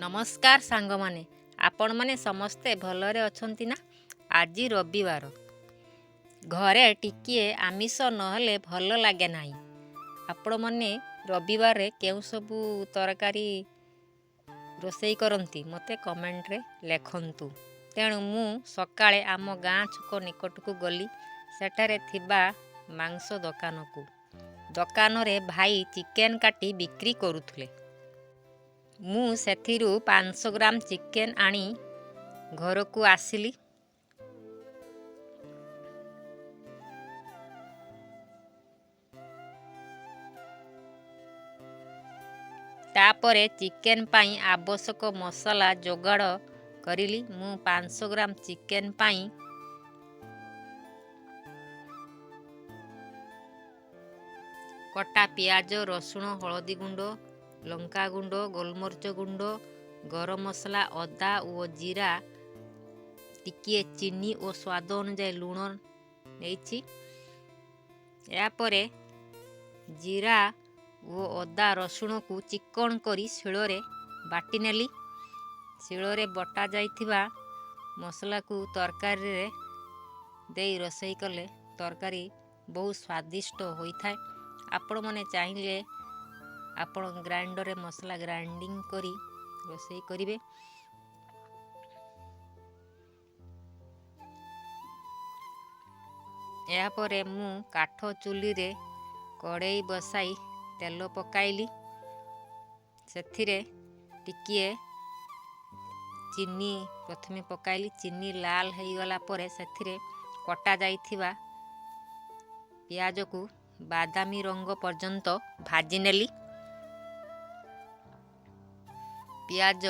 नमस्कार सांग माने आपण माने समस्ते भलरे अछंती ना। आज रविवार घरे टिकिए आमिष नहले भल लागे नाही। आपण माने रविवार केउ सबु तरकारी रोसई करंती मते कमेंट रे लेखंतु। तेणु मु सकाळे आम गाँ छुक निकट को गली सेठारे थिबा मांस दुकान को। दुकान रे भाई चिकेन काटी बिक्री करुथले। मु सेथिरु 500 ग्राम चिकेन आनी घर को आसिली। तापरे चिकेन पाई आवश्यक मसाला जोगाड़ करिली। मु 500 ग्राम चिकेन पाई कटा पियाज रसुण हलदी गुंड लंका गुंड गोलमरिच गुंड गरम मसला अदा और जीरा टिकिए चीनी और स्वाद अनुसार लुण नहीं। यापर जीरा और अदा रसुण को चिकन करी शिଳରେ बाटी नेली। शिଳରେ बटा जाइथिबा मसला को तरकारी रे देई रोसई कले तरकारी बहुत स्वादिष्ट होइथाय। आपण माने चाहिए आपण ग्राइंडर रे मसला ग्राइंडिंग करी रोसई करिवे। या परे मु काठ चुली रे कड़ाई बसाई तेल पकाइली। सेथिरे टिकिए चीनी प्रथमे पकाइली। चीनी लाल हो गला परे सेथिरे कटा जाइथिबा पियाज को बादामी रंग पर्यंत भाजी नेली। पियाज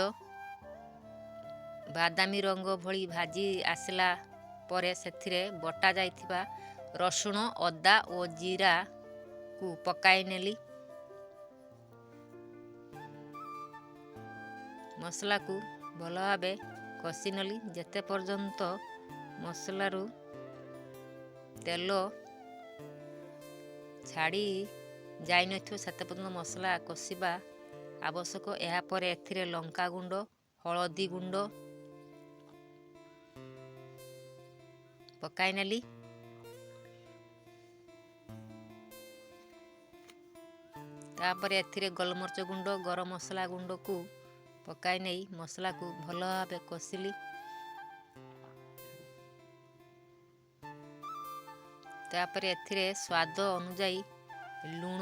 बादामी रंग भली भाजी आसला परे सेथिरे बटा जाइथिबा रसुण अदा और जीरा को पकाई नेली। मसला को भल भावे कषि नेली जेते पर्यंत मसलारू तेल छाड़ी जाई नथियो सेते पर्यंत मसला कषिबा आवश्यक। या परे एथिरे लंका गुंड हलदी गुंड पकाई नेली। तापरे एथिरे गोलमरिच गुंड गरम मसला गुंड को पकाई नहीं मसला को भल भावे कषिली। तापरे एथिरे स्वाद अनुजाई लुण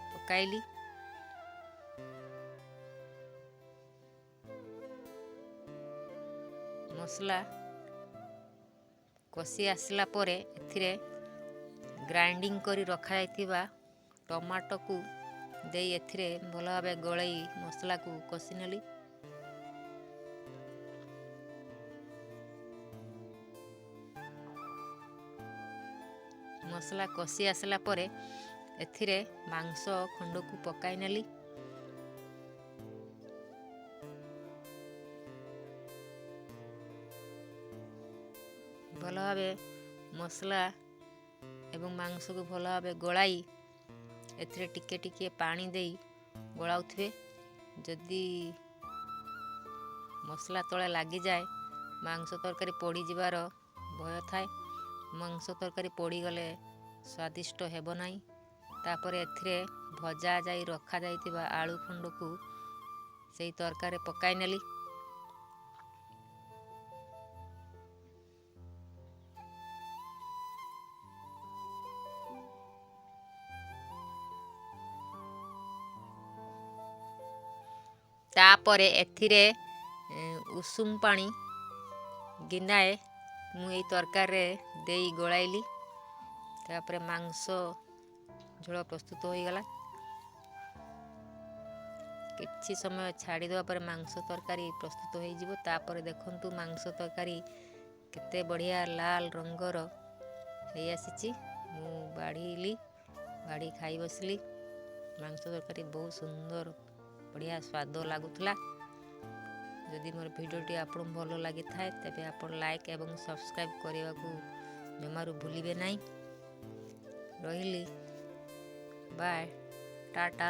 पकाइली। मसला कषि आसला परे एथिरे ग्राइंडिंग करी रखा जाइथिबा टमाटो को देई एथिरे भल भावे गलई मसला को कषि नेली। मसला कषि आसला परे एथिरे मांस खंड को पकाई नेली। भल भावे मसला एवं मांस को भल भावे गलाई एथिरे टिके टिके पानी देई गलाउथिबे। जदि मसला तले लागी जाए मांस तरकारी पोड़ी जिबार भय थाए। मांस तरकारी पोड़ी गले स्वादिष्ट हेबो नाही। तापरे एथिरे भजा जाई रखा जाइथिबा आलू खंड को सेई तरकारी पकाई नेली। तापरे एथिरे उषुम पानी गिनाए मु एई तरकारी देई गोलाइली। तापरे मांस झोल प्रस्तुत हो गला। किछि समय छाड़ी देवा पर मांस तरकारी प्रस्तुत हो जिवो। तापरे देखंतु मांस तरकारी केते बढ़िया लाल रंगर हे आसीची। मु बाढ़ीली बाढ़ी खाई बसली। मांस तरकारी बहुत सुंदर बढ़िया स्वाद लगुला। जदि मोर भिडियोटी आपन भल लगी थाए तेबे आपन लाइक एवं सब्सक्राइब करने को जमारू भूलिबे नहीं। रहिली बाय टाटा।